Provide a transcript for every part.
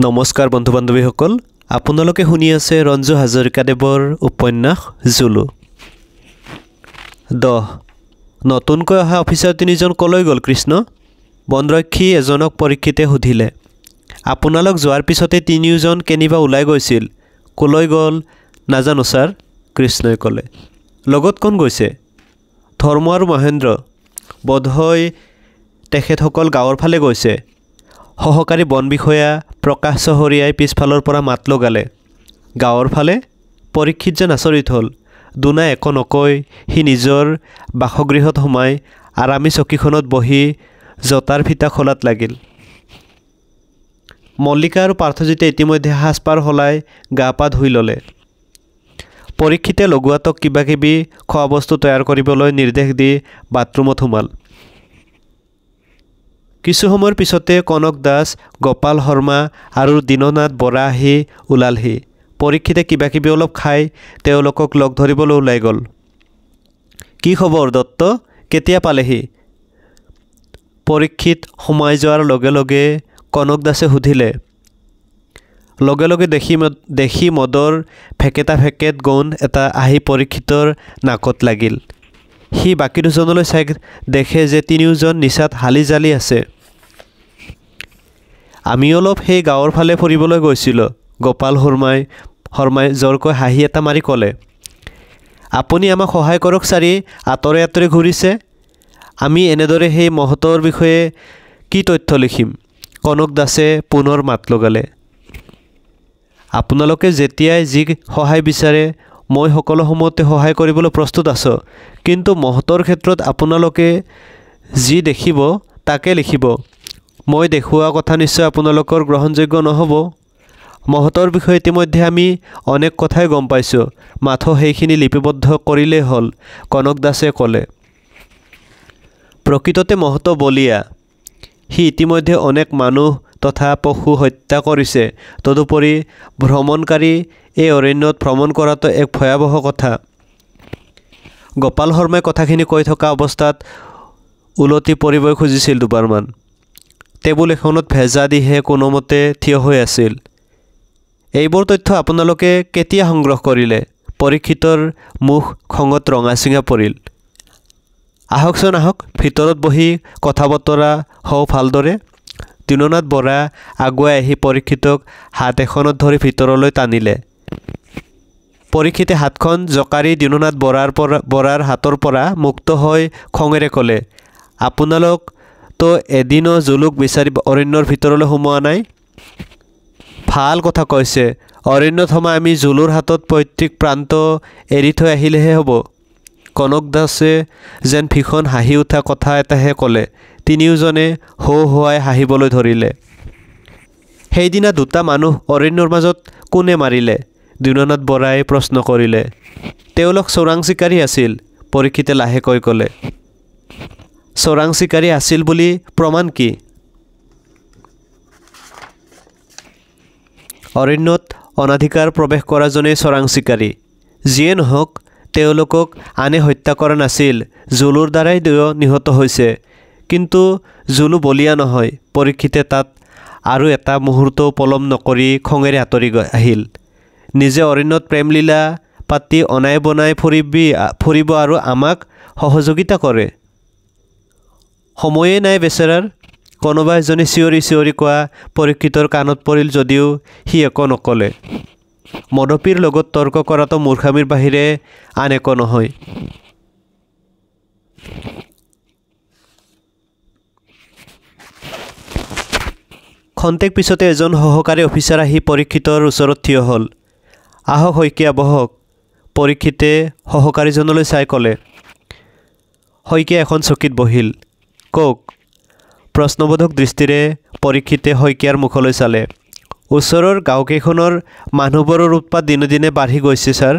নমস্কাৰ বন্ধু বান্ধৱীসকল, আপোনালোকে শুনি আছে ৰঞ্জু হাজৰিকাদেৱৰ উপন্যাস জুলু। 10 নতুনকৈ অহা অফিচাৰ তিনিজন কলৈ গ'ল কৃষ্ণ? বনৰক্ষী এজনক পৰীক্ষিতে সুধিলে। আপোনালোক যোৱাৰ পিছতে তিনিওজন কেনিবা ওলাই গৈছিল। কলৈ গ'ল নাজানো ছাৰ, কৃষ্ণই ক'লে। লগত কোন গৈছে? ধৰ্ম আৰু মহেন্দ্ৰ। বোধহয় তেখেতসকল গাঁৱৰ ফালে গৈছে। সহকাৰী বন বিষয়া প্ৰকাশ চহৰীয়াই পিছফালৰ পৰা মাত লগালে। গাঁৱৰ ফালে? পৰীক্ষিত যেন আচৰিত হ'ল। দুনা একো নকৈ সি নিজৰ বাসগৃহত সোমাই আৰামী চকীখনত বহি জোতাৰ ফিটা খোলাত লাগিল। মল্লিকা আৰু পাৰ্থজিতে ইতিমধ্যে সাজপাৰ সলাই গা পা ধুই ল'লে। পৰীক্ষিতে লগুৱাটোক কিবাকিবি খোৱা বস্তু তৈয়াৰ কৰিবলৈ নিৰ্দেশ দি বাথৰুমত সোমাল। কিছু সময়ৰ পিছতে কনক দাস, গোপাল শৰ্মা আৰু দীননাথ বৰা আহি ওলালহি। পৰীক্ষিতে কিবাকিবি অলপ খাই তেওঁলোকক লগ ধৰিবলৈ ওলাই গ'ল। কি খবৰ দত্ত, কেতিয়া পালেহি? পৰীক্ষিত সোমাই যোৱাৰ লগে লগে কনক দাসে সুধিলে। লগে লগে দেখি মদৰ ফেকেটা ফেকেট গোন্ধ এটা আহি পৰীক্ষিতৰ নাকত লাগিল। সি বাকী দুজনলৈ চাই দেখে যে তিনিওজন নিচাত হালি জালি আছে। আমি অলপ সেই গাঁৱৰ ফালে ফুৰিবলৈ গৈছিলোঁ, গোপাল শৰ্মাই জোৰকৈ হাঁহি এটা মাৰি ক'লে। আপুনি আমাক সহায় কৰক ছাৰী, আঁতৰে আঁতৰে ঘূৰিছে। আমি এনেদৰে সেই মহতৰ বিষয়ে কি তথ্য লিখিম? কনক দাসে পুনৰ মাত লগালে। আপোনালোকে যেতিয়াই যি সহায় বিচাৰে মই সকলো সময়তে সহায় কৰিবলৈ প্ৰস্তুত আছোঁ, কিন্তু মহতৰ ক্ষেত্ৰত আপোনালোকে যি দেখিব তাকে লিখিব। মই দেখুওৱা কথা নিশ্চয় আপোনালোকৰ গ্ৰহণযোগ্য নহ'ব। মহতৰ বিষয়ে ইতিমধ্যে আমি অনেক কথাই গম পাইছোঁ, মাথো সেইখিনি লিপিবদ্ধ কৰিলেই হ'ল, কনক দাসে ক'লে। প্ৰকৃততে মহত বলীয়া। সি ইতিমধ্যে অনেক মানুহ তথা পশু হত্যা কৰিছে। তদুপৰি ভ্ৰমণকাৰী এই অৰণ্যত ভ্ৰমণ কৰাটো এক ভয়াৱহ কথা। গোপাল শৰ্মাই কথাখিনি কৈ থকা অৱস্থাত ওলটি পৰিবই খুজিছিল দুবাৰমান। টেবুল এখনত ভেজা দিহে কোনোমতে থিয় হৈ আছিল। এইবোৰ তথ্য আপোনালোকে কেতিয়া সংগ্ৰহ কৰিলে? পৰীক্ষিতৰ মুখ খঙত ৰঙা চিঙা পৰিল। আহকচোন আহক, ভিতৰত বহি কথা বতৰা হওঁ ভালদৰে। দীননাথ বৰা আগুৱাই আহি পৰীক্ষিতক হাত এখনত ধৰি ভিতৰলৈ টানিলে। পৰীক্ষিতে হাতখন জোকাৰি দীননাথ বৰাৰ হাতৰ পৰা মুক্ত হৈ খঙেৰে ক'লে, আপোনালোকতো এদিনো জুলুক বিচাৰি অৰণ্যৰ ভিতৰলৈ সোমোৱা নাই? ভাল কথা কৈছে, অৰণ্যত সোমাই আমি জুলুৰ হাতত পৈতৃক প্ৰান্ত এৰি থৈ আহিলেহে হ'ব। কনক দাসে যেন ভীষণ হাঁহি উঠা কথা এটাহে ক'লে। তিনিওজনে হোৱাই হাঁহিবলৈ ধৰিলে। সেইদিনা দুটা মানুহ অৰণ্যৰ মাজত কোনে মাৰিলে? দীননাথ বৰাই প্ৰশ্ন কৰিলে। তেওঁলোক চোৰাং চিকাৰী আছিল, পৰীক্ষিতে লাহেকৈ ক'লে। চোৰাং চিকাৰী আছিল বুলি প্ৰমাণ কি? অৰণ্যত অনাধিকাৰ প্ৰৱেশ কৰাজনেই চোৰাং চিকাৰী। যিয়ে নহওক তেওঁলোকক আনে হত্যা কৰা নাছিল, জুলুৰ দ্বাৰাই দুয়ো নিহত হৈছে। কিন্তু জুলু বলীয়া নহয়। পৰীক্ষিতে তাত আৰু এটা মুহূৰ্তও পলম নকৰি খঙেৰে আঁতৰি আহিল। নিজে অৰণ্যত প্ৰেমলীলা পাতি অনাই বনাই ফুৰিব আৰু আমাক সহযোগিতা কৰে। সময়েই নাই বেচেৰাৰ। কোনোবা এজনে চিঞৰি চিঞৰি কোৱা পৰীক্ষিতৰ কাণত পৰিল যদিও সি একো নক'লে। মদপীৰ লগত তৰ্ক কৰাটো মূৰ্খামিৰ বাহিৰে আন একো নহয়। খন্তেক পিছতে এজন সহকাৰী অফিচাৰ আহি পৰীক্ষিতৰ ওচৰত থিয় হ'ল। আহক শইকীয়া, বহক। পৰীক্ষিতে সহকাৰীজনলৈ চাই ক'লে। শইকীয়া এখন চকীত বহিল। কওক। প্ৰশ্নবোধক দৃষ্টিৰে পৰীক্ষিতে শইকীয়াৰ মুখলৈ চালে। ওচৰৰ গাঁওকেইখনৰ মানুহবোৰৰ উৎপাত দিনে দিনে বাঢ়ি গৈছে ছাৰ।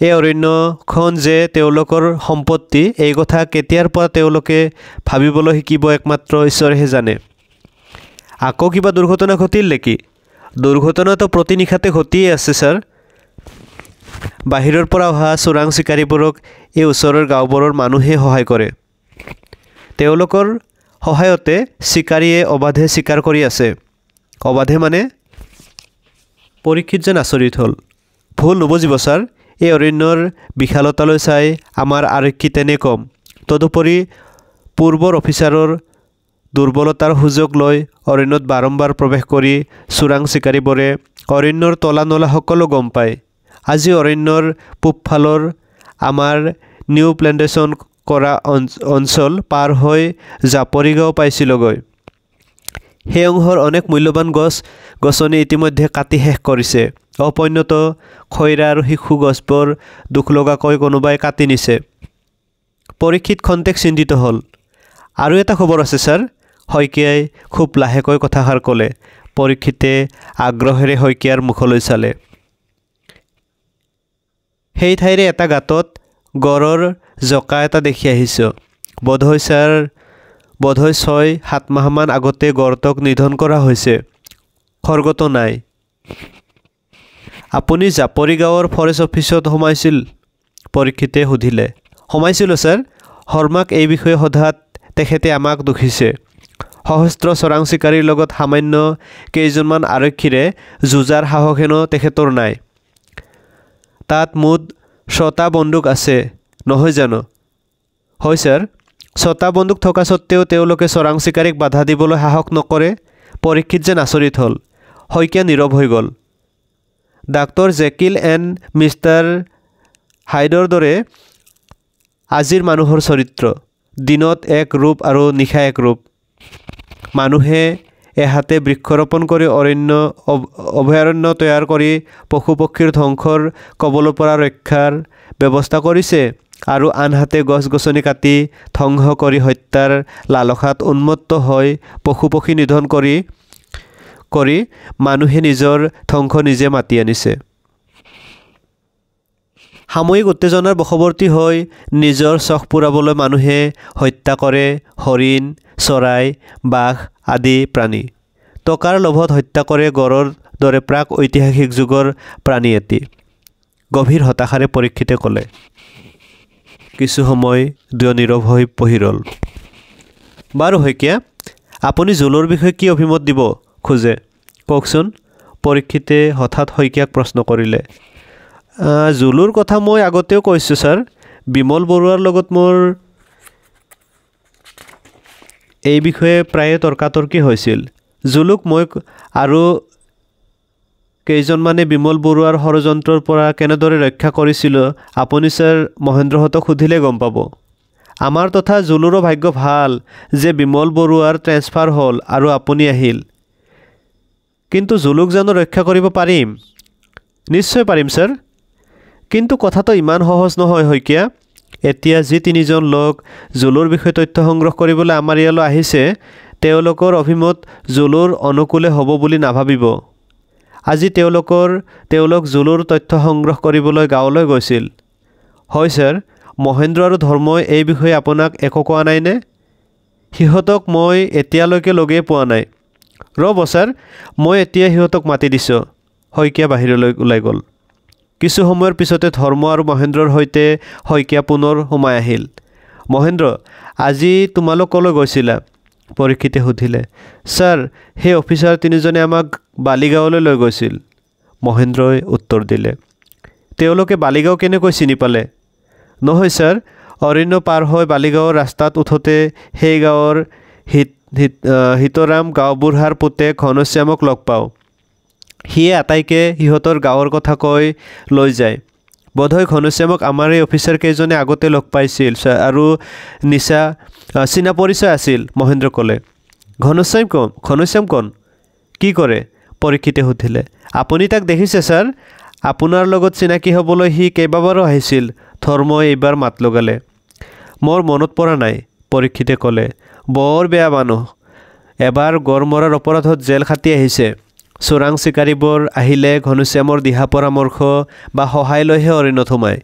এই অৰণ্যখন যে তেওঁলোকৰ সম্পত্তি, এই কথা কেতিয়াৰ পৰা তেওঁলোকে ভাবিবলৈ শিকিব একমাত্ৰ ঈশ্বৰেহে জানে। আকৌ কিবা দুৰ্ঘটনা ঘটিল নেকি? দুৰ্ঘটনাটো প্ৰতি নিশাতে ঘটিয়ে আছে ছাৰ। বাহিৰৰ পৰা অহা চোৰাং চিকাৰীবোৰক এই ওচৰৰ গাঁওবোৰৰ মানুহে সহায় কৰে। তেওঁলোকৰ সহায়তে চিকাৰীয়ে অবাধে চিকাৰ কৰি আছে। অবাধে মানে পৰীক্ষিত যেন আচৰিত হ'ল ভুল নুবুজিব ছাৰ এই অৰণ্যৰ বিশালতালৈ চাই আমাৰ আৰক্ষী তেনে কম তদুপৰি পূৰ্বৰ অফিচাৰৰ দুৰ্বলতাৰ সুযোগ লৈ অৰণ্যত বাৰম্বাৰ প্ৰৱেশ কৰি চোৰাং চিকাৰীবোৰে অৰণ্যৰ তলা নলা সকলো গম পায় আজি অৰণ্যৰ পূবফালৰ আমাৰ নিউ প্লেণ্টেশ্যন কৰা অঞ্চল পাৰ হৈ জাপৰি গাঁও পাইছিলগৈ সেই অংশৰ অনেক মূল্যৱান গছনি ইতিমধ্যে কাটি শেষ কৰিছে অপন্যত খৈৰা আৰু শিশু গছবোৰ দুখ লগাকৈ কোনোবাই কাটি নিছে পৰীক্ষিত খন্তেক চিন্তিত হ'ল আৰু এটা খবৰ আছে ছাৰ শইকীয়াই খুব লাহেকৈ কথাষাৰ ক'লে পৰীক্ষিতে আগ্ৰহেৰে শইকীয়াৰ মুখলৈ চালে সেই ঠাইৰে এটা গাঁতত গড়ৰ জকা এটা দেখি আহিছোঁ বোধহয় 6-7 মাহমান আগতে গড়টোক নিধন কৰা হৈছে খৰ্গটো নাই আপুনি জাপৰি গাঁৱৰ ফৰেষ্ট অফিচত সোমাইছিল পৰীক্ষিতে সুধিলে সোমাইছিলোঁ ছাৰ শৰ্মাক এই বিষয়ে সোধাত তেখেতে আমাক দুখিছে সহস্ৰ চোৰাং চিকাৰীৰ লগত সামান্য কেইজনমান আৰক্ষীৰে যুঁজাৰ সাহস হেনো তেখেতৰ নাই তাত মুঠ 6টা বন্দুক আছে নহয় জানো হয় ছাৰ 6টা বন্দুক থকা সত্ত্বেও তেওঁলোকে চোৰাং চিকাৰীক বাধা দিবলৈ সাহস নকৰে পৰীক্ষিত যেন আচৰিত হ'ল শইকীয়া নীৰৱ হৈ গ'ল ডাক্তৰ জেকিল এণ্ড মিষ্টাৰ হাইডৰ দৰে আজিৰ মানুহৰ চৰিত্ৰ দিনত এক ৰূপ আৰু নিশা এক ৰূপ মানুহে এহাতে বৃক্ষৰোপণ কৰি অভয়াৰণ্য তৈয়াৰ কৰি পশু পক্ষীৰ ধ্বংসৰ কবলৰ পৰা ৰক্ষাৰ ব্যৱস্থা কৰিছে আৰু আনহাতে গছ গছনি কাটি ধ্বংস কৰি হত্যাৰ লালসাত উন্মত্ত হৈ পশু পক্ষী নিধন কৰি মানুহে নিজৰ ধ্বংস নিজে মাতি আনিছে সাময়িক উত্তেজনাৰ বশৱৰ্তী হৈ নিজৰ চখ পূৰাবলৈ মানুহে হত্যা কৰে হৰিণ চৰাই বাঘ আদি প্ৰাণী টকাৰ লোভত হত্যা কৰে গড়ৰ দৰে প্ৰাক ঐতিহাসিক যুগৰ প্ৰাণী এটি গভীৰ হতাশাৰে পৰীক্ষিতে ক'লে কিছু সময় দুয়ো নীৰৱ হৈ বহি ৰ'ল বাৰু শইকীয়া আপুনি জোলৰ বিষয়ে কি অভিমত দিব খোজে কওকচোন পৰীক্ষিতে হঠাৎ শইকীয়াক প্ৰশ্ন কৰিলে জোলৰ কথা মই আগতেও কৈছোঁ ছাৰ বিমল বৰুৱাৰ লগত মোৰ এই বিষয়ে প্ৰায়ে তৰ্কাতৰ্কি হৈছিল জোলক মই আৰু কেইজনমানে বিমল বৰুৱাৰ ষড়যন্ত্ৰৰ পৰা কেনেদৰে ৰক্ষা কৰিছিলোঁ আপুনি ছাৰ মহেন্দ্ৰহঁতক সুধিলে গম পাব আমাৰ তথা জোলৰো ভাগ্য ভাল যে বিমল বৰুৱাৰ ট্ৰেন্সফাৰ হ'ল আৰু আপুনি আহিল কিন্তু জোলক জানো ৰক্ষা কৰিব পাৰিম নিশ্চয় পাৰিম ছাৰ কিন্তু কথাটো ইমান সহজ নহয় শইকীয়া এতিয়া যি তিনিজন লোক জোলৰ বিষয়ে তথ্য সংগ্ৰহ কৰিবলৈ আমাৰ ইয়ালৈ আহিছে তেওঁলোকৰ অভিমত জোলৰ অনুকূলে হ'ব বুলি নাভাবিব আজি তেওঁলোক জোলৰ তথ্য সংগ্ৰহ কৰিবলৈ গাঁৱলৈ গৈছিল হয় ছাৰ মহেন্দ্ৰ আৰু ধৰ্মই এই বিষয়ে আপোনাক একো কোৱা নাইনে সিহঁতক মই এতিয়ালৈকে লগেই পোৱা নাই ৰ'ব ছাৰ মই এতিয়া সিহঁতক মাতি দিছোঁ শইকীয়া বাহিৰলৈ ওলাই গ'ল কিছু সময়ৰ পিছতে ধৰ্ম আৰু মহেন্দ্ৰৰ সৈতে শইকীয়া পুনৰ সোমাই আহিল মহেন্দ্ৰ আজি তোমালোক ক'লৈ গৈছিলা পৰীক্ষিতে সুধিলে ছাৰ সেই অফিচাৰ তিনিজনে আমাক বালিগাঁৱলৈ লৈ গৈছিল মহেন্দ্ৰই উত্তৰ দিলে তেওঁলোকে বালিগাঁও কেনেকৈ চিনি পালে নহয় ছাৰ অৰণ্য পাৰ হৈ বালিগাঁৱৰ ৰাস্তাত উঠোতে সেই গাঁৱৰ হিতৰাম গাঁওবুঢ়াৰ পুতেক ঘনশ্যামক লগ পাওঁ সিয়ে আটাইকে সিহঁতৰ গাঁৱৰ কথা কৈ লৈ যায় বোধহয় ঘনশ্যামক আমাৰ এই অফিচাৰ কেইজনে আগতে লগ পাইছিল আৰু চিনা পৰিচয় আছিল মহেন্দ্ৰ ক'লে ঘনশ্যাম কোন কি কৰে পৰীক্ষিতে সুধিলে আপুনি তাক দেখিছে ছাৰ আপোনাৰ লগত চিনাকি হ'বলৈ সি কেইবাবাৰো আহিছিল ধৰ্মই এইবাৰ মাত লগালে মোৰ মনত পৰা নাই পৰীক্ষিতে ক'লে বৰ বেয়া মানুহ এবাৰ গড় মৰাৰ অপৰাধত জেল খাটি আহিছে চোৰাং চিকাৰীবোৰ আহিলে ঘনশ্যামৰ দিহা পৰামৰ্শ বা সহায় লৈহে অৰণ্যত সোমায়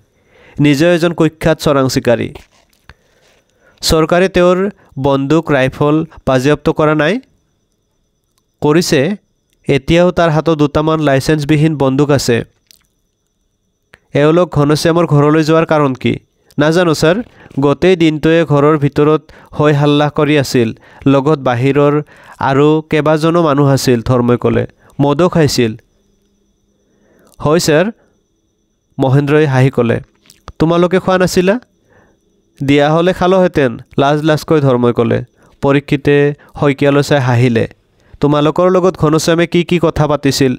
নিজে এজন কুখ্যাত চোৰাং চিকাৰী চৰকাৰে তেওঁৰ বন্দুক ৰাইফল বাজেয়াপ্ত কৰা নাই কৰিছে এতিয়াও তাৰ হাতত দুটামান লাইচেন্সবিহীন বন্দুক আছে এওঁলোক ঘনশ্যামৰ ঘৰলৈ যোৱাৰ কাৰণ কি নাজানো ছাৰ, গোটেই দিনটোৱে ঘৰৰ ভিতৰত হৈ হাল্লা কৰি আছিল। লগত বাহিৰৰ আৰু কেইবাজনো মানুহ আছিল, ধৰ্মই ক'লে। মদো খাইছিল। হয় ছাৰ, মহেন্দ্ৰই হাঁহি ক'লে। তোমালোকে খোৱা নাছিলা? দিয়া হ'লে খালোহেঁতেন, লাজকৈ ধৰ্মই ক'লে। পৰীক্ষিতে শইকীয়ালৈ চাই হাঁহিলে। তোমালোকৰ লগত ঘনশ্যামে কি কথা পাতিছিল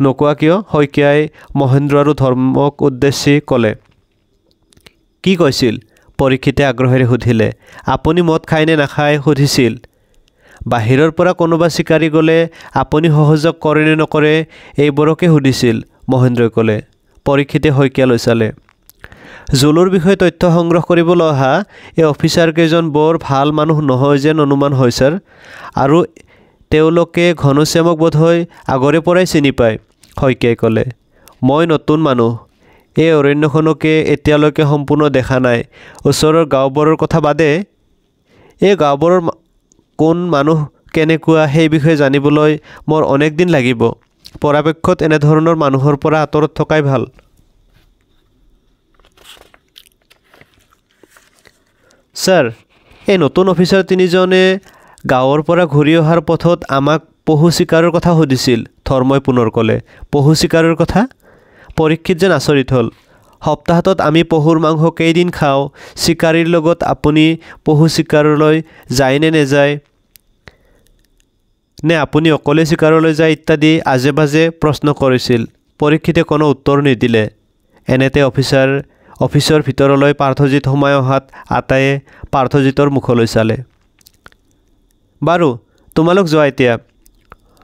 নোকোৱা কিয়? শইকীয়াই মহেন্দ্ৰ আৰু ধৰ্মক উদ্দেশ্যি ক'লে। কি কৈছিল? পৰীক্ষিতে আগ্ৰহেৰে সুধিলে। আপুনি মদ খায় নে নাখায় সুধিছিল। বাহিৰৰ পৰা কোনোবা চিকাৰী গ'লে আপুনি সহযোগ কৰে নে নকৰে এইবোৰকে সুধিছিল, মহেন্দ্ৰই ক'লে। পৰীক্ষিতে শইকীয়ালৈ চালে। জুলুৰ বিষয়ে তথ্য সংগ্ৰহ কৰিবলৈ অহা এই অফিচাৰকেইজন বৰ ভাল মানুহ নহয় যেন অনুমান হয় ছাৰ, আৰু তেওঁলোকে ঘনশ্যামক বোধহয় আগৰে পৰাই চিনি পায়, শইকীয়াই ক'লে। মই নতুন মানুহ, এই অৰণ্যখনকে এতিয়ালৈকে সম্পূৰ্ণ দেখা নাই। ওচৰৰ গাঁওবোৰৰ কথা বাদে এই গাঁওবোৰৰ কোন মানুহ কেনেকুৱা সেই বিষয়ে জানিবলৈ মোৰ অনেক দিন লাগিব। পৰাপক্ষত এনেধৰণৰ মানুহৰ পৰা আঁতৰত থকাই ভাল। ছাৰ, এই নতুন অফিচাৰ তিনিজনে গাঁৱৰ পৰা ঘূৰি অহাৰ পথত আমাক পহু চিকাৰৰ কথা সুধিছিল, ধৰ্মই পুনৰ ক'লে। পহু চিকাৰৰ কথা? পৰীক্ষিত যেন আচৰিত হ'ল। সপ্তাহত আমি পহুৰ মাংস কেইদিন খাওঁ? চিকাৰীৰ লগত আপুনি পহু চিকাৰলৈ যায় নে নেযায়? নে আপুনি অকলে চিকাৰলৈ যায় ইত্যাদি আজে বাজে প্ৰশ্ন কৰিছিল। পৰীক্ষিতে কোনো উত্তৰ নিদিলে। এনেতে অফিচৰ ভিতৰলৈ পাৰ্থজিৎ সোমাই অহাত আটায়ে পাৰ্থজিতৰ মুখলৈ চালে। বাৰু, তোমালোক যোৱা এতিয়া।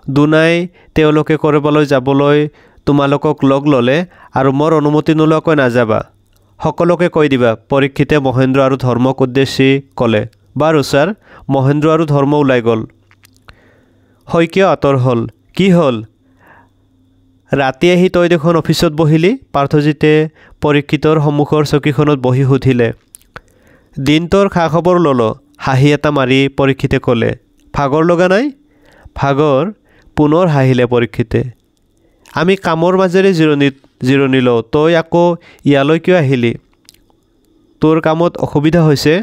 দুনাই তেওঁলোকে ক'ৰবালৈ যাবলৈ তোমালোকক লগ ল'লে আৰু মোৰ অনুমতি নোলোৱাকৈ নাযাবা। সকলোকে কৈ দিবা, পৰীক্ষিতে মহেন্দ্ৰ আৰু ধৰ্মক উদ্দেশ্যি ক'লে। বাৰু ছাৰ, মহেন্দ্ৰ আৰু ধৰ্ম ওলাই গ'ল। শইকীয়া আঁতৰ হ'ল। কি হ'ল? ৰাতি আহি তই দেখোন অফিচত বহিলি, পাৰ্থজিতে পৰীক্ষিতৰ সন্মুখৰ চকীখনত বহি সুধিলে। দিনটোৰ খা খবৰ ল'লোঁ, হাঁহি এটা মাৰি পৰীক্ষিতে ক'লে। ভাগৰ লগা নাই? ভাগৰ? পুনৰ হাঁহিলে পৰীক্ষিতে। আমি কামৰ মাজেৰে জিৰণি লওঁ, তই আকৌ ইয়ালৈ কিয় আহিলি? তোৰ কামত অসুবিধা হৈছে?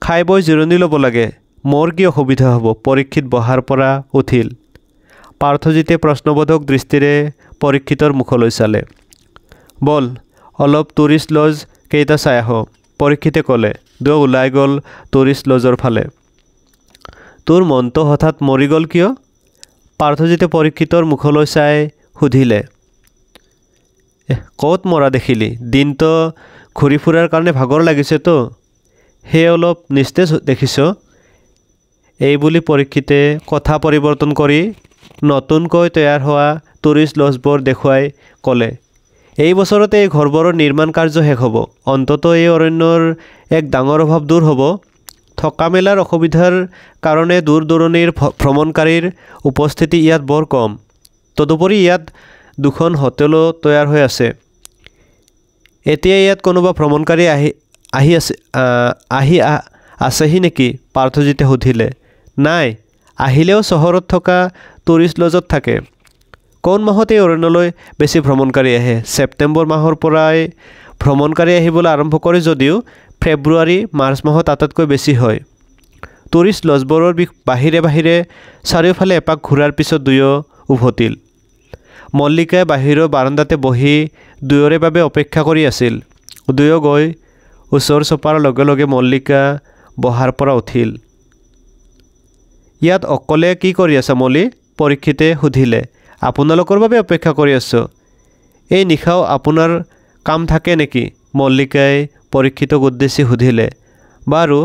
খাই বৈ জিৰণি ল'ব লাগে। মোৰ কি অসুবিধা হ'ব? পৰীক্ষিত বহাৰ পৰা উঠিল। পাৰ্থজিতে প্ৰশ্নবোধক দৃষ্টিৰে পৰীক্ষিতৰ মুখলৈ চালে। বল, অলপ টুৰিষ্ট লজ কেইটা চাই আহোঁ, পৰীক্ষিতে ক'লে। দুয়ো ওলাই গ'ল টুৰিষ্ট লজৰ ফালে। তোৰ মনটো হঠাৎ মৰি গ'ল কিয়? পাৰ্থজিতে পৰীক্ষিতৰ মুখলৈ চাই সুধিলে। ক'ত মৰা দেখিলি? দিনটো ঘূৰি ফুৰাৰ কাৰণে ভাগৰ লাগিছেতো, সেই অলপ নিস্তেজ দেখিছ। এইবুলি পৰীক্ষিতে কথা পৰিৱৰ্তন কৰি নতুনকৈ তৈয়াৰ হোৱা টুৰিষ্ট লজবোৰ দেখুৱাই ক'লে। এই বছৰতে এই ঘৰবোৰৰ নিৰ্মাণ কাৰ্য শেষ হ'ব। অন্ততঃ এই অৰণ্যৰ এক ডাঙৰ অভাৱ দূৰ হ'ব। থকা মেলাৰ অসুবিধাৰ কাৰণে দূৰ দূৰণিৰ ভ্ৰমণকাৰীৰ উপস্থিতি ইয়াত বৰ কম। তদুপৰি ইয়াত দুখন হোটেলো তৈয়াৰ হৈ আছে। এতিয়া ইয়াত কোনোবা ভ্ৰমণকাৰী আহি আছেহি নেকি? পাৰ্থজিতে সুধিলে। নাই, আহিলেও চহৰত থকা টুৰিষ্ট লজত থাকে। কোন মাহত এই অৰণ্যলৈ বেছি ভ্ৰমণকাৰী আহে? ছেপ্টেম্বৰ মাহৰ পৰাই ভ্ৰমণকাৰী আহিবলৈ আৰম্ভ কৰে যদিও ফেব্ৰুৱাৰী মাৰ্চ মাহত আটাইতকৈ বেছি হয়। টুৰিষ্ট লজবোৰৰ বাহিৰে বাহিৰে চাৰিওফালে এপাক ঘূৰাৰ পিছত দুয়ো উভতিল। মল্লিকাই বাহিৰৰ বাৰাণ্ডাতে বহি দুয়োৰে বাবে অপেক্ষা কৰি আছিল। দুয়ো গৈ ওচৰ চপাৰ লগে লগে মল্লিকা বহাৰ পৰা উঠিল। ইয়াত অকলে কি কৰি আছা মল্লি? পৰীক্ষিতে সুধিলে। আপোনালোকৰ বাবে অপেক্ষা কৰি আছোঁ। এই নিশাও আপোনাৰ কাম থাকে নেকি? মল্লিকাই পৰীক্ষিতক উদ্দেশ্যি সুধিলে। বাৰু,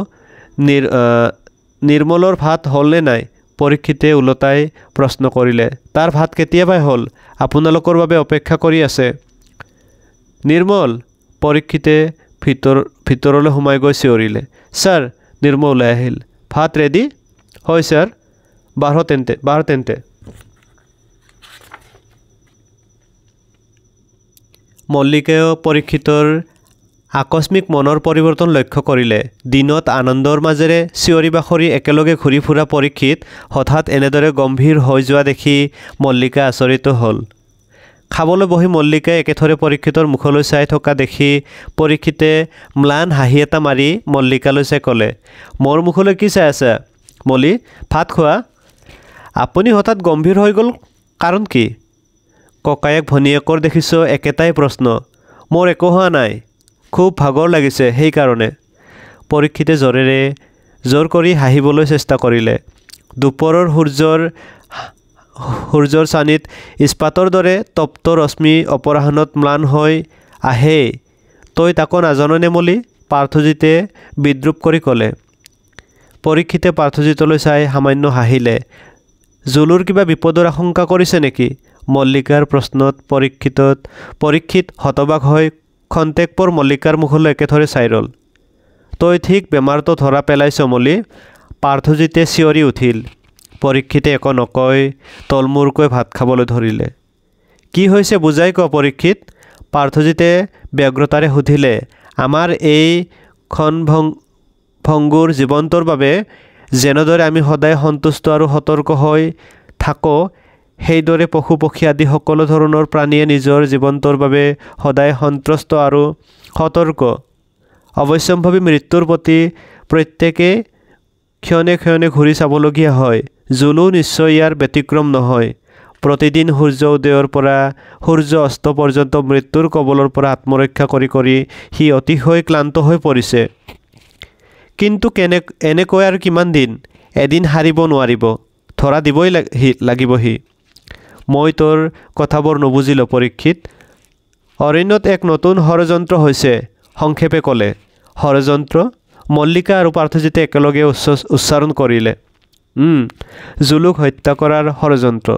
নিৰ্মলৰ ভাত হ'লনে নাই? পৰীক্ষিতে ওলোটাই প্ৰশ্ন কৰিলে। তাৰ ভাত কেতিয়াবাই হ'ল, আপোনালোকৰ বাবে অপেক্ষা কৰি আছে। নিৰ্মল? পৰীক্ষিতে ভিতৰলৈ সোমাই গৈ চিঞৰিলে। ছাৰ, নিৰ্মল ওলাই আহিল। ভাত ৰেডি? হয় ছাৰ। বাঢ় তেন্তে। মল্লিকায়ো পৰীক্ষিতৰ আকস্মিক মনৰ পৰিৱৰ্তন লক্ষ্য কৰিলে। দিনত আনন্দৰ মাজেৰে চিঞৰি বাখৰি একেলগে ঘূৰি ফুৰা পৰীক্ষিত হঠাৎ এনেদৰে গম্ভীৰ হৈ যোৱা দেখি মল্লিকা আচৰিত হ'ল। খাবলৈ বহি মল্লিকাই একেথৰে পৰীক্ষিতৰ মুখলৈ চাই থকা দেখি পৰীক্ষিতে ম্লান হাঁহি এটা মাৰি মল্লিকালৈ চাই ক'লে, মোৰ মুখলৈ কি চাই আছা মলি, ভাত খোৱা। আপুনি হঠাৎ গম্ভীৰ হৈ গ'ল কাৰণ কি? ককায়েক ভনীয়েকৰ দেখিছ একেটাই প্ৰশ্ন। মোৰ একো হোৱা নাই, খুব ভাগৰ লাগিছে সেইকাৰণে। পৰীক্ষিতে জোৰ কৰি হাঁহিবলৈ চেষ্টা কৰিলে। দুপৰৰ সূৰ্যৰ চানিত ইস্পাতৰ দৰে তপ্ত ৰশ্মি অপৰাহ্নত ম্লান হৈ আহে। তই তাকো নাজাননে মলি? পাৰ্থজিতে বিদ্ৰূপ কৰি ক'লে। পৰীক্ষিতে পাৰ্থজিতলৈ চাই সামান্য হাঁহিলে। জুলুৰ কিবা বিপদৰ আশংকা কৰিছে নেকি? মল্লিকাৰ প্ৰশ্নত পৰীক্ষিত হতবাক হৈ খন্তেকপৰ মল্লিকাৰ মুখলৈ একেথৰে চাই ৰ'ল। তই ঠিক বেমাৰটো ধৰা পেলাইছ মলি, পাৰ্থজিতে চিঞৰি উঠিল। পৰীক্ষিতে একো নকৈ তলমূৰকৈ ভাত খাবলৈ ধৰিলে। কি হৈছে বুজাই ক পৰীক্ষিত, পাৰ্থজিতে ব্যগ্ৰতাৰে সুধিলে। আমাৰ এই ক্ষণভংগুৰ জীৱনটোৰ বাবে যেনেদৰে আমি সদায় সন্তুষ্ট আৰু সতৰ্ক হৈ থাকোঁ, সেইদৰে পশু পক্ষী আদি সকলো ধৰণৰ প্ৰাণীয়ে নিজৰ জীৱনটোৰ বাবে সদায় সন্ত্ৰস্ত আৰু সতৰ্ক। অৱশ্যম্ভাৱী মৃত্যুৰ প্ৰতি প্ৰত্যেকেই ক্ষণে ক্ষণে ঘূৰি চাবলগীয়া হয়। জুলু নিশ্চয় ইয়াৰ ব্যতিক্ৰম নহয়। প্ৰতিদিন সূৰ্য উদয়ৰ পৰা সূৰ্য অস্ত পৰ্যন্ত মৃত্যুৰ কবলৰ পৰা আত্মৰক্ষা কৰি সি অতিশয় ক্লান্ত হৈ পৰিছে। কিন্তু এনেকৈ আৰু কিমান দিন? এদিন হাৰিব নোৱাৰিব, ধৰা দিবই লাগিব সি। মই তোৰ কথাবোৰ নুবুজিলোঁ পৰীক্ষিত। অৰণ্যত এক নতুন ষড়যন্ত্ৰ হৈছে, সংক্ষেপে ক'লে। ষড়যন্ত্ৰ? মল্লিকা আৰু পাৰ্থজিতে একেলগে উচ্চাৰণ কৰিলে। জুলুক হত্যা কৰাৰ ষড়যন্ত্ৰ।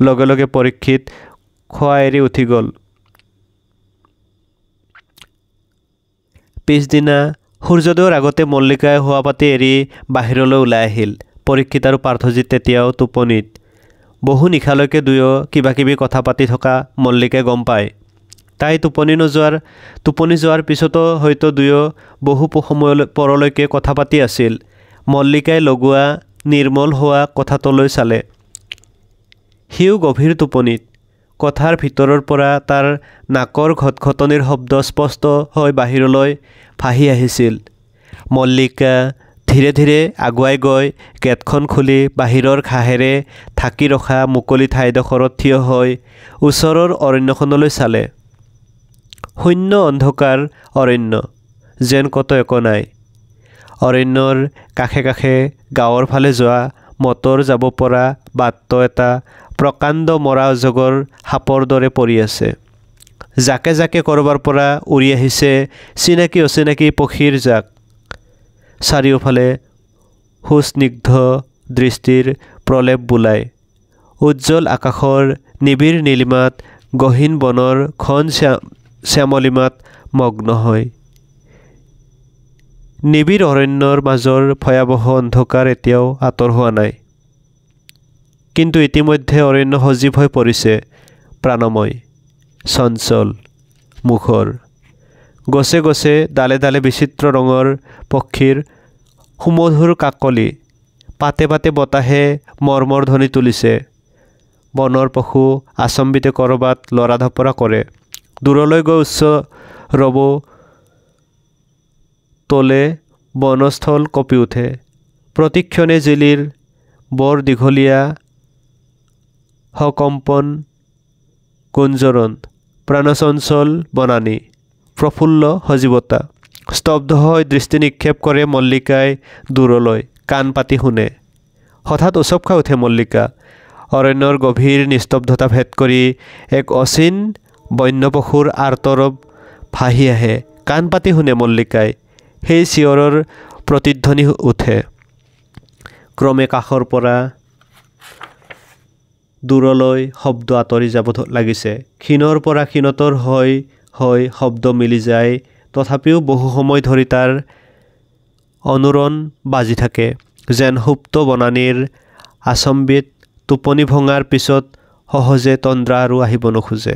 লগে লগে পৰীক্ষিত খোৱা এৰি উঠি গ'ল। পিছদিনা সূৰ্যোদয়ৰ আগতে মল্লিকাই শোৱা পাতি এৰি বাহিৰলৈ ওলাই আহিল। পৰীক্ষিত আৰু পাৰ্থজিত তেতিয়াও টোপনিত। বহু নিশালৈকে দুয়ো কিবাকিবি কথা পাতি থকা মল্লিকাই গম পায়। তাই টোপনি যোৱাৰ পিছতো হয়তো দুয়ো বহু পৰলৈকে কথা পাতি আছিল। মল্লিকাই লগোৱা নিৰ্মল হোৱা কোঠাটোলৈ চালে। সিও গভীৰ টোপনিত। কোঠাৰ ভিতৰৰ পৰা তাৰ নাকৰ ঘটঘটনিৰ শব্দ স্পষ্ট হৈ বাহিৰলৈ ভাহি আহিছিল। মল্লিকা ধীৰে ধীৰে আগুৱাই গৈ গেটখন খুলি বাহিৰৰ ঘাঁহেৰে ঢাকি ৰখা মুকলি ঠাইডোখৰত থিয় হৈ ওচৰৰ অৰণ্যখনলৈ চালে। শূন্য অন্ধকাৰ অৰণ্য, যেন ক'তো একো নাই। অৰণ্যৰ কাষে কাষে গাঁৱৰ ফালে যোৱা মটৰ যাব পৰা বাটটো এটা প্ৰকাণ্ড মৰা অজগৰ সাপৰ দৰে পৰি আছে। জাকে জাকে ক'ৰবাৰ পৰা উৰি আহিছে চিনাকি অচিনাকি পক্ষীৰ জাক। চাৰিওফালে সুস্নিগ্ধ দৃষ্টিৰ প্ৰলেপ বোলায়। উজ্জ্বল আকাশৰ নিবিড় নীলিমাত গহীন বনৰ ঘন শ্যামলিমাত মগ্ন হয়। নিবিড় অৰণ্যৰ মাজৰ ভয়াৱহ অন্ধকাৰ এতিয়াও আঁতৰ হোৱা নাই। কিন্তু ইতিমধ্যে অৰণ্য সজীৱ হৈ পৰিছে, প্ৰাণময়, চঞ্চল, মুখৰ। গছে গছে ডালে ডালে বিচিত্ৰ ৰঙৰ পক্ষীৰ সুমধুৰ কাকলি। পাতে পাতে বতাহে মৰ্মৰ ধ্বনি তুলিছে। বনৰ পশু আচম্বিতে ক'ৰবাত লৰা ঢপৰা কৰে। দূৰলৈ গৈ উচ্চ ৰব তোলে বনস্থল কঁপি উঠে। প্ৰতিক্ষণে জিলিৰ বৰ দীঘলীয়া সকম্পন গুঞ্জৰণ। প্ৰাণচঞ্চল বনানী, প্ৰফুল্ল সজীৱতা। স্তব্ধ হৈ দৃষ্টি নিক্ষেপ কৰে মল্লিকাই দূৰলৈ, কাণ পাতি শুনে। হঠাৎ উচপ খাই উঠে মল্লিকা। অৰণ্যৰ গভীৰ নিস্তব্ধতা ভেদ কৰি এক অচিন বন্য পশুৰ আৰ্তৰৱ ভাহি আহে। কাণ পাতি শুনে মল্লিকাই। সেই চিঞৰৰ প্ৰতিধ্বনি উঠে। ক্ৰমে কাষৰ পৰা দূৰলৈ শব্দ আঁতৰি যাব লাগিছে। ক্ষীণৰ পৰা ক্ষীণতৰ হৈ শব্দ মিলি যায়। তথাপিও বহু সময় ধৰি তাৰ অনুৰণ বাজি থাকে, যেন সুপ্ত বনানীৰ আচম্বিত টোপনি ভঙাৰ পিছত সহজে তন্দ্ৰা আৰু আহিব নোখোজে।